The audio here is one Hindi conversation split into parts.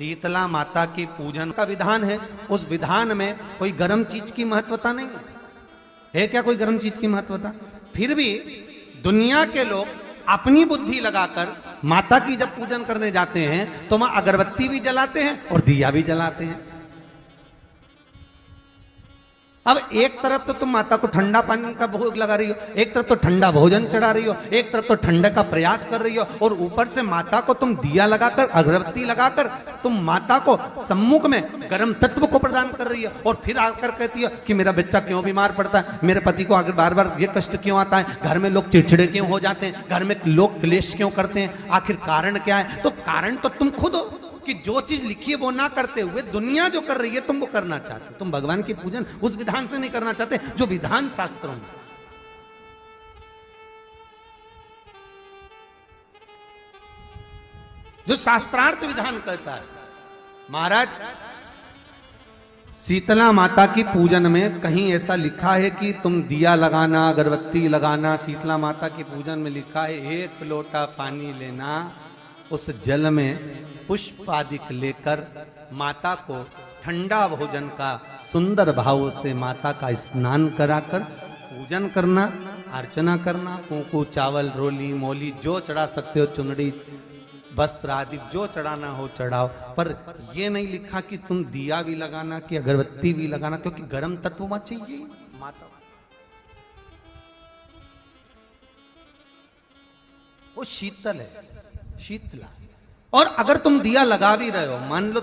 शीतला माता की पूजन का विधान है, उस विधान में कोई गर्म चीज की महत्वता नहीं है क्या? कोई गर्म चीज की महत्वता? फिर भी दुनिया के लोग अपनी बुद्धि लगाकर माता की जब पूजन करने जाते हैं तो वहां अगरबत्ती भी जलाते हैं और दिया भी जलाते हैं। अब एक तरफ तो तुम माता को ठंडा पानी का भोग लगा रही हो, एक तरफ तो ठंडा भोजन चढ़ा रही हो, एक तरफ तो ठंडे का प्रयास कर रही हो, और ऊपर से माता को तुम दिया लगाकर अगरबत्ती लगाकर तुम माता को सम्मुख में गर्म तत्व को प्रदान कर रही हो, और फिर आकर कहती हो कि मेरा बच्चा क्यों बीमार पड़ता है, मेरे पति को आगे बार बार ये कष्ट क्यों आता है, घर में लोग चिड़चिड़े क्यों हो जाते हैं, घर में लोग क्लेश क्यों करते हैं, आखिर कारण क्या है? तो कारण तो तुम खुद हो कि जो चीज लिखी है वो ना करते हुए दुनिया जो कर रही है तुम वो करना चाहते हो। तुम भगवान की पूजन उस विधान से नहीं करना चाहते जो विधान शास्त्रों में। जो शास्त्रार्थ विधान कहता है। महाराज, शीतला माता की पूजन में कहीं ऐसा लिखा है कि तुम दिया लगाना, अगरबत्ती लगाना? शीतला माता की पूजन में लिखा है एक लोटा पानी लेना, उस जल में पुष्प आदि लेकर माता को ठंडा भोजन का सुंदर भाव से माता का स्नान कराकर पूजन करना, अर्चना करना, कुंकू चावल रोली मोली जो चढ़ा सकते हो, चुनरी वस्त्र आदि जो चढ़ाना हो चढ़ाओ, पर यह नहीं लिखा कि तुम दिया भी लगाना कि अगरबत्ती भी लगाना, क्योंकि गर्म तत्व वहां चाहिए माता। वो शीतल है, शीतला। और अगर तुम दिया लगा भी रहे हो, मान लो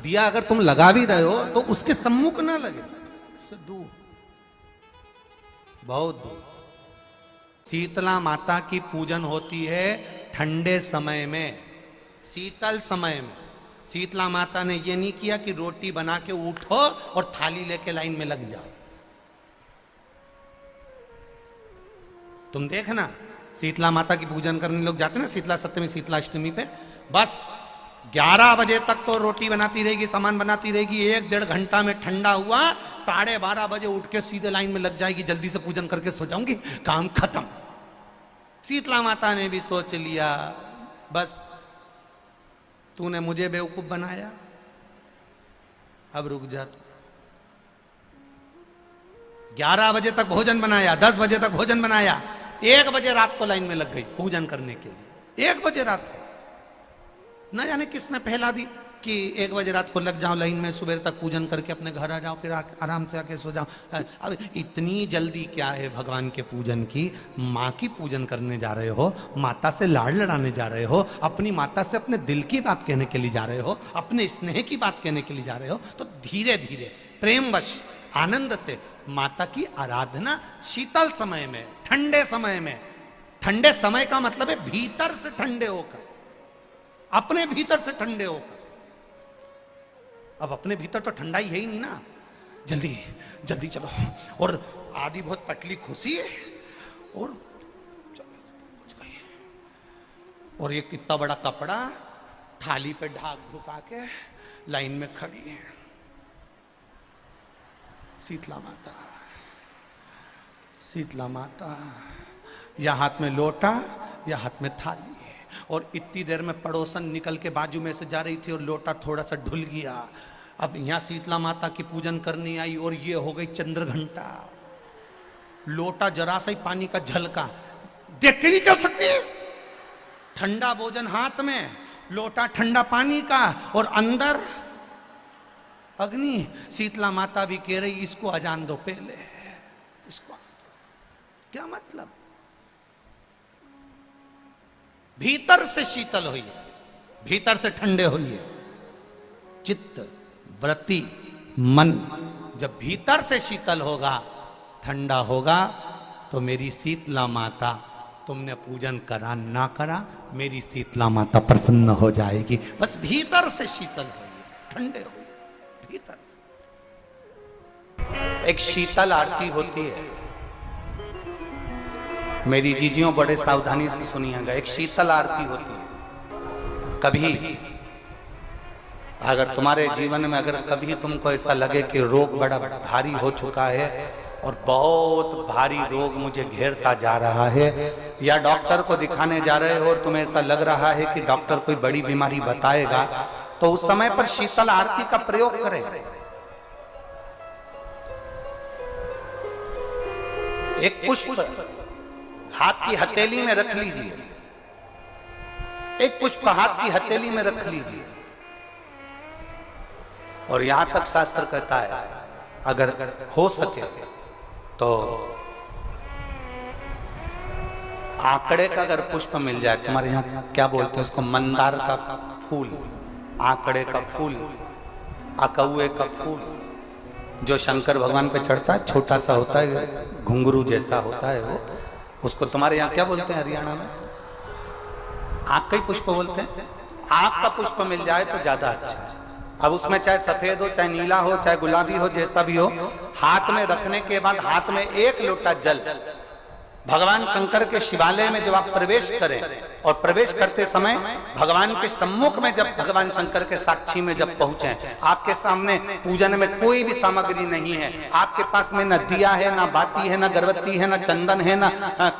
दिया अगर तुम लगा भी रहे हो तो उसके सम्मुख ना लगे, उससे दूर, बहुत दूर। शीतला माता की पूजन होती है ठंडे समय में, शीतल समय में। शीतला माता ने यह नहीं किया कि रोटी बना के उठो और थाली लेके लाइन में लग जाओ। तुम देखना, शीतला माता की पूजन करने लोग जाते ना शीतला सप्तमी, शीतला अष्टमी पे, बस 11 बजे तक तो रोटी बनाती रहेगी, सामान बनाती रहेगी, 1-1.5 घंटा में ठंडा हुआ, 12:30 बजे उठ के सीधे लाइन में लग जाएगी, जल्दी से पूजन करके सो जाऊंगी, काम खत्म। शीतला माता ने भी सोच लिया, बस तूने मुझे बेवकूफ बनाया, अब रुक जा तू। 11 बजे तक भोजन बनाया, 10 बजे तक भोजन बनाया, 1 बजे रात को लाइन में लग गई पूजन करने के लिए। 1 बजे रात को न जाने किसने पहला दी कि 1 बजे रात को लग जाओ लाइन में, सुबह तक पूजन करके अपने घर आ जाओ, फिर आराम से आके सो जाओ। अब इतनी जल्दी क्या है भगवान के पूजन की? माँ की पूजन करने जा रहे हो, माता से लाड़ लड़ाने जा रहे हो, अपनी माता से अपने दिल की बात कहने के लिए जा रहे हो, अपने स्नेह की बात कहने के लिए जा रहे हो, तो धीरे धीरे प्रेमवश आनंद से माता की आराधना शीतल समय में, ठंडे समय में। ठंडे समय का मतलब है भीतर से ठंडे होकर, अपने भीतर से ठंडे होकर। अब अपने भीतर तो ठंडाई है ही नहीं ना, जल्दी जल्दी चलो, और आदि बहुत पतली खुशी है, और और ये कितना बड़ा कपड़ा थाली पे ढाक ढुका के लाइन में खड़ी है शीतला माता। शीतला माता, या हाथ में लोटा या हाथ में थाली, और इतनी देर में पड़ोसन निकल के बाजू में से जा रही थी और लोटा थोड़ा सा ढुल गया। अब यहां शीतला माता की पूजन करनी आई और ये हो गई चंद्र घंटा, लोटा जरा सा ही पानी का झलका, देख के नहीं चल सकती। ठंडा भोजन हाथ में, लोटा ठंडा पानी का, और अंदर अग्नि। शीतला माता भी कह रही इसको अजान दो पहले, इसको क्या मतलब? भीतर से शीतल हुई है, भीतर से ठंडे हुई है। चित्त वृत्ति मन जब भीतर से शीतल होगा, ठंडा होगा, तो मेरी शीतला माता, तुमने पूजन करा ना करा, मेरी शीतला माता प्रसन्न हो जाएगी। बस भीतर से शीतल हुई, ठंडे हुई भीतर से। एक शीतल आरती होती है, मेरी जीजियों बड़े सावधानी से सुनिएगा। एक शीतल आरती होती है। कभी अगर तुम्हारे जीवन में अगर कभी तुमको ऐसा लगे कि रोग बड़ा भारी हो चुका है और बहुत भारी रोग मुझे घेरता जा रहा है, या डॉक्टर को दिखाने जा रहे हो और तुम्हें ऐसा लग रहा है कि डॉक्टर कोई बड़ी बीमारी बताएगा, तो उस समय पर शीतल आरती का प्रयोग करें। एक पुष्प हाथ की हथेली में रख लीजिए, एक पुष्प हाथ की हथेली में रख लीजिए, और यहां तक शास्त्र कहता है अगर हो सके तो आंकड़े का अगर पुष्प मिल जाए, तुम्हारे यहाँ क्या बोलते हैं उसको, मंदार का फूल, आंकड़े का फूल, अकौए का फूल, जो शंकर भगवान पे चढ़ता है, छोटा सा होता है, घुंघरू जैसा होता है वो, उसको तुम्हारे यहाँ क्या बोलते हैं हरियाणा में? आंख का ही पुष्प बोलते हैं। आंख का पुष्प मिल जाए तो ज्यादा अच्छा है। अब उसमें चाहे सफेद हो, चाहे नीला हो, चाहे गुलाबी हो, जैसा भी हो, हाथ में रखने के बाद हाथ में एक लोटा जल, भगवान शंकर के शिवालय में जब आप प्रवेश करें और प्रवेश करते समय भगवान के सम्मुख में जब भगवान शंकर के साक्षी में जब पहुंचे, आपके सामने पूजन में कोई भी सामग्री नहीं है, आपके पास में न दिया है, ना बाती है, ना गर्भवती है, ना चंदन है, ना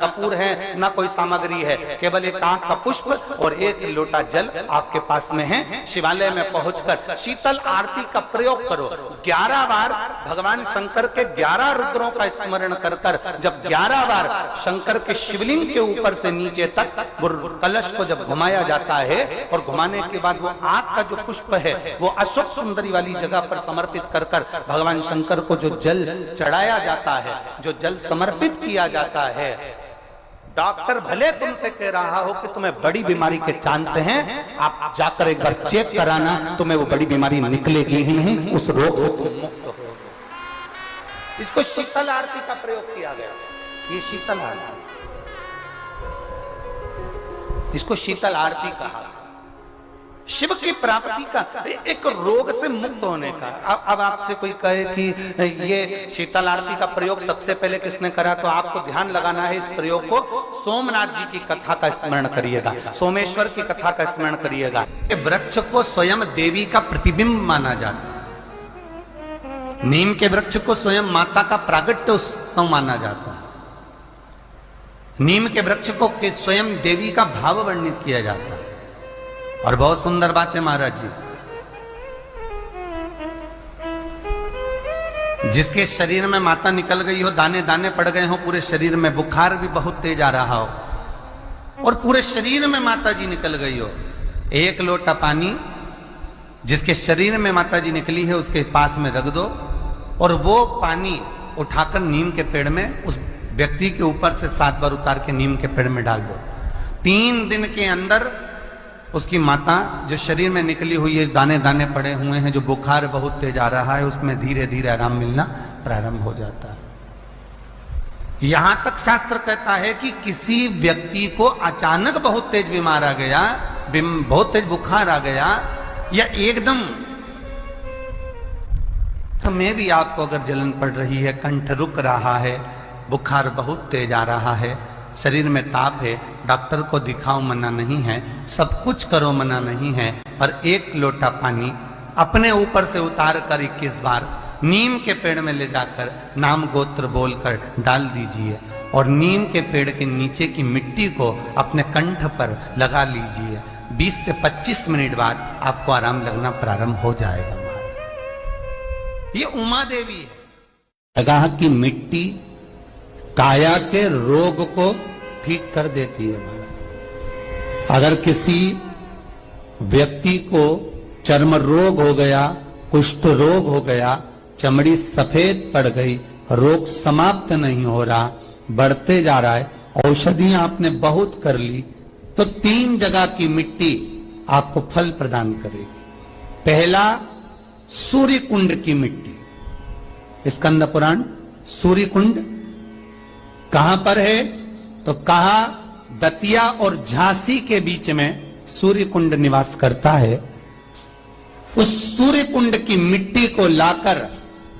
कपूर है, ना कोई सामग्री है, केवल एक आंख का पुष्प और एक लोटा जल आपके पास में है। शिवालय में पहुंचकर शीतल आरती का प्रयोग करो। 11 बार भगवान शंकर के 11 रुद्रों का स्मरण कर कर जब 11 बार शंकर के शिवलिंग के ऊपर से नीचे तक वो कलश को जब घुमाया जाता है, और घुमाने के बाद वो आग का जो पुष्प है वो अशोक सुंदरी वाली जगह पर समर्पित कर कर भगवान शंकर को जो जल चढ़ाया जाता है, जो जल समर्पित किया जाता है, डॉक्टर भले तुमसे कह रहा हो कि तुम्हें बड़ी बीमारी के चांस हैं, आप जाकर एक बार चेक कराना, तुम्हें वो बड़ी बीमारी निकलेगी ही नहीं, उस रोग से तुम मुक्त हो। इसको शीतल आरती का प्रयोग किया गया। ये शीतल आरती, इसको शीतल आरती कहा। शिव की प्राप्ति का, एक रोग से मुक्त होने का। अब आपसे कोई कहे कि ये शीतल आरती का प्रयोग सबसे पहले किसने करा, तो आपको ध्यान लगाना है इस प्रयोग को। सोमनाथ जी की कथा का स्मरण करिएगा, सोमेश्वर की कथा का स्मरण करिएगा। वृक्ष को स्वयं देवी का प्रतिबिंब माना जाता है। नीम के वृक्ष को स्वयं माता का प्रागट्य उत्सव माना जाता है। नीम के वृक्ष को स्वयं देवी का भाव वर्णित किया जाता है। और बहुत सुंदर बात है महाराज जी, जिसके शरीर में माता निकल गई हो, दाने दाने पड़ गए हो पूरे शरीर में, बुखार भी बहुत तेज आ रहा हो और पूरे शरीर में माता जी निकल गई हो, एक लोटा पानी जिसके शरीर में माता जी निकली है उसके पास में रख दो, और वो पानी उठाकर नीम के पेड़ में उस व्यक्ति के ऊपर से 7 बार उतार के नीम के पेड़ में डाल दो। 3 दिन के अंदर उसकी माता जो शरीर में निकली हुई है, दाने दाने पड़े हुए हैं, जो बुखार बहुत तेज आ रहा है, उसमें धीरे धीरे आराम मिलना प्रारंभ हो जाता है। यहां तक शास्त्र कहता है कि किसी व्यक्ति को अचानक बहुत तेज बीमार आ गया, बहुत तेज बुखार आ गया, या एकदम में भी आपको अगर जलन पड़ रही है, कंठ रुक रहा है, बुखार बहुत तेज आ रहा है, शरीर में ताप है, डॉक्टर को दिखाओ मना नहीं है, सब कुछ करो मना नहीं है, पर एक लोटा पानी अपने ऊपर से उतार कर 21 बार नीम के पेड़ में ले जाकर नाम गोत्र बोलकर डाल दीजिए, और नीम के पेड़ के नीचे की मिट्टी को अपने कंठ पर लगा लीजिए। 20 से 25 मिनट बाद आपको आराम लगना प्रारंभ हो जाएगा। ये उमा देवी है। जगह की मिट्टी काया के रोग को ठीक कर देती है महाराज। अगर किसी व्यक्ति को चर्म रोग हो गया, कुष्ठ रोग हो गया, चमड़ी सफेद पड़ गई, रोग समाप्त नहीं हो रहा, बढ़ते जा रहा है, औषधियां आपने बहुत कर ली, तो 3 जगह की मिट्टी आपको फल प्रदान करेगी। पहला, सूर्य कुंड की मिट्टी। स्कंद पुराण सूर्य कुंड कहां पर है, तो कहा दतिया और झांसी के बीच में सूर्य कुंड निवास करता है। उस सूर्य कुंड की मिट्टी को लाकर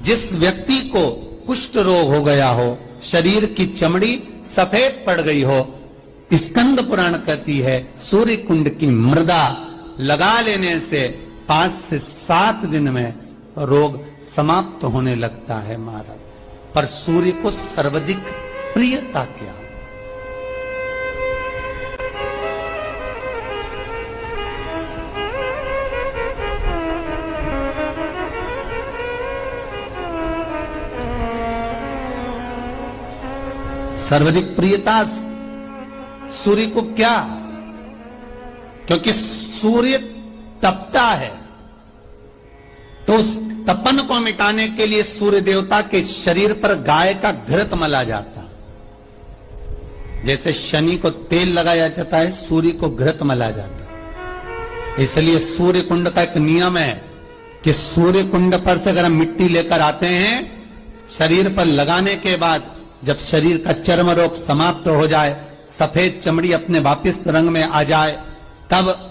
जिस व्यक्ति को कुष्ठ रोग हो गया हो, शरीर की चमड़ी सफेद पड़ गई हो, स्कंद पुराण कहती है सूर्य कुंड की मृदा लगा लेने से 5 से 7 दिन में रोग समाप्त होने लगता है महाराज। पर सूर्य को सर्वाधिक प्रियता क्या? सर्वाधिक प्रियता सूर्य को क्या? क्योंकि सूर्य तपता है, तो उस तपन को मिटाने के लिए सूर्य देवता के शरीर पर गाय का घृत मला जाता। जैसे शनि को तेल लगाया जाता है, सूर्य को घृत मला जाता। इसलिए सूर्य कुंड का एक नियम है कि सूर्य कुंड पर से अगर हम मिट्टी लेकर आते हैं, शरीर पर लगाने के बाद जब शरीर का चर्म रोग समाप्त हो जाए, सफेद चमड़ी अपने वापिस रंग में आ जाए, तब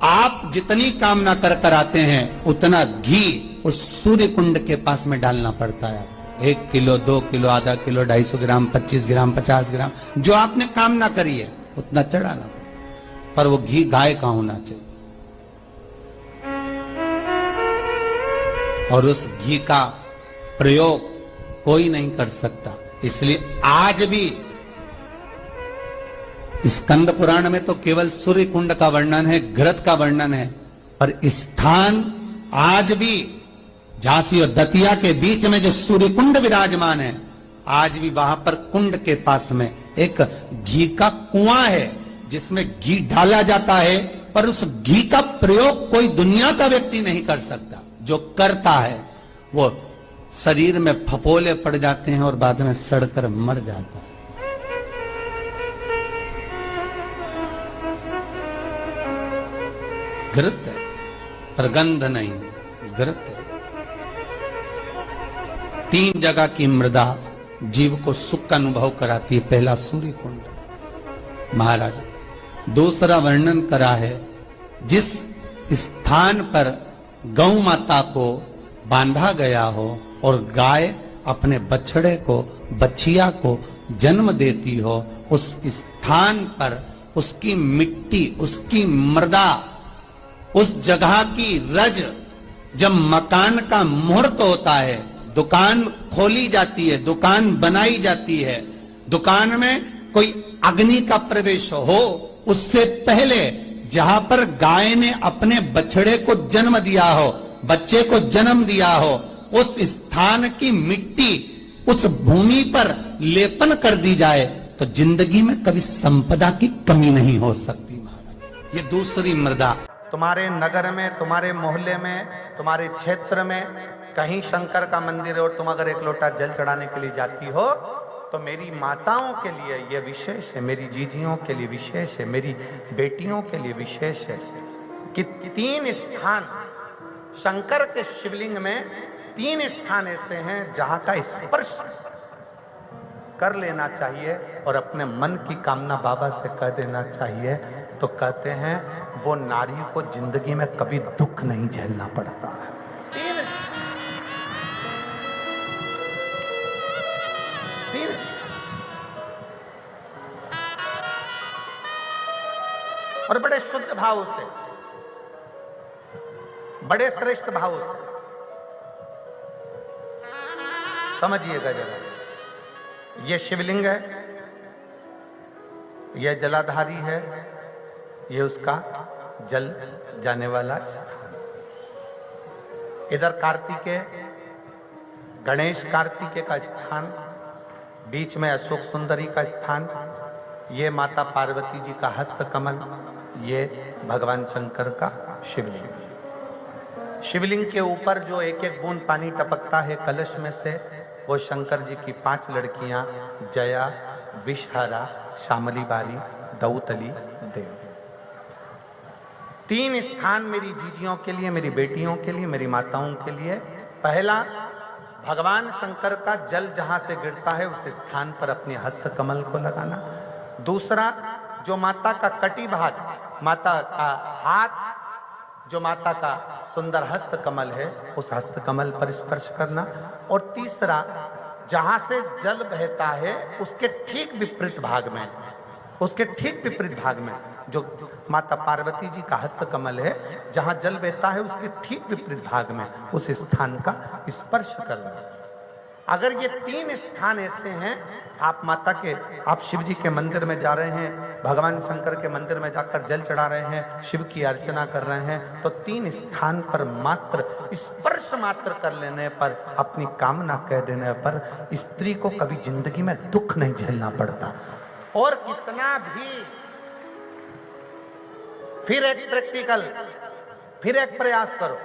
आप जितनी कामना कर कर आते हैं उतना घी उस सूर्य कुंड के पास में डालना पड़ता है। 1 किलो, 2 किलो, आधा किलो, 250 ग्राम, 25 ग्राम, 50 ग्राम, जो आपने कामना करी है उतना चढ़ाना पड़ता। पर वो घी गाय का होना चाहिए, और उस घी का प्रयोग कोई नहीं कर सकता। इसलिए आज भी स्कंद पुराण में तो केवल सूर्य कुंड का वर्णन है, घृत का वर्णन है, पर स्थान आज भी झांसी और दतिया के बीच में जो सूर्य कुंड विराजमान है, आज भी वहां पर कुंड के पास में एक घी का कुआं है जिसमें घी डाला जाता है, पर उस घी का प्रयोग कोई दुनिया का व्यक्ति नहीं कर सकता। जो करता है वो शरीर में फपोले पड़ जाते हैं और बाद में सड़कर मर जाता है। घृत है, पर गंध नहीं, घृत है। 3 जगह की मृदा जीव को सुख का अनुभव कराती है। पहला सूर्य कुंड महाराज, दूसरा वर्णन करा है जिस स्थान पर गौ माता को बांधा गया हो और गाय अपने बछड़े को, बछिया को जन्म देती हो, उस स्थान पर उसकी मिट्टी, उसकी मृदा, उस जगह की रज, जब मकान का मुहूर्त होता है, दुकान खोली जाती है, दुकान बनाई जाती है, दुकान में कोई अग्नि का प्रवेश हो, उससे पहले जहां पर गाय ने अपने बछड़े को जन्म दिया हो, बच्चे को जन्म दिया हो, उस स्थान की मिट्टी उस भूमि पर लेपन कर दी जाए तो जिंदगी में कभी संपदा की कमी नहीं हो सकती महाराज। ये दूसरी मृदा। तुम्हारे नगर में, तुम्हारे मोहल्ले में, तुम्हारे क्षेत्र में कहीं शंकर का मंदिर है और तुम अगर 1 लोटा जल चढ़ाने के लिए जाती हो, तो मेरी माताओं के लिए यह विशेष है, मेरी जीजियों के लिए विशेष है, मेरी बेटियों के लिए विशेष है कि 3 स्थान शंकर के शिवलिंग में, 3 स्थान ऐसे हैं जहां का स्पर्श कर लेना चाहिए और अपने मन की कामना बाबा से कह देना चाहिए। तो कहते हैं वो नारी को जिंदगी में कभी दुख नहीं झेलना पड़ता है। 3 और बड़े शुद्ध भाव से, बड़े श्रेष्ठ भाव से समझिएगा जरा। ये शिवलिंग है, यह जलाधारी है, ये उसका जल जाने वाला स्थान। इधर कार्तिकेय, गणेश कार्तिकेय का स्थान, बीच में अशोक सुंदरी का स्थान, ये माता पार्वती जी का हस्त कमल, ये भगवान शंकर का शिवलिंग। शिवलिंग के ऊपर जो 1-1 बूंद पानी टपकता है कलश में से, वो शंकर जी की 5 लड़कियां, जया, विषहरा, शामली बारी, दौतली, देव। 3 स्थान मेरी जीजियों के लिए, मेरी बेटियों के लिए, मेरी माताओं के लिए। पहला, भगवान शंकर का जल जहां से गिरता है उस स्थान पर अपने हस्त कमल को लगाना। दूसरा, जो माता का कटी भाग, माता का हाथ, जो माता का सुंदर हस्त कमल है, उस हस्त कमल पर स्पर्श करना। और तीसरा, जहां से जल बहता है उसके ठीक विपरीत भाग में, उसके ठीक विपरीत भाग में जो माता पार्वती जी का हस्त कमल है, जहां जल बहता है उसके ठीक विपरीत भाग में उस स्थान का स्पर्श करना। अगर ये 3 स्थान ऐसे हैं, आप माता के, आप शिव जी के मंदिर में जा रहे हैं, भगवान शंकर के मंदिर में जाकर जल चढ़ा रहे हैं, शिव की अर्चना कर रहे हैं, तो 3 स्थान पर मात्र स्पर्श मात्र कर लेने पर, अपनी कामना कह देने पर स्त्री को कभी जिंदगी में दुख नहीं झेलना पड़ता। और कितना भी, फिर एक प्रैक्टिकल, फिर एक प्रयास करो,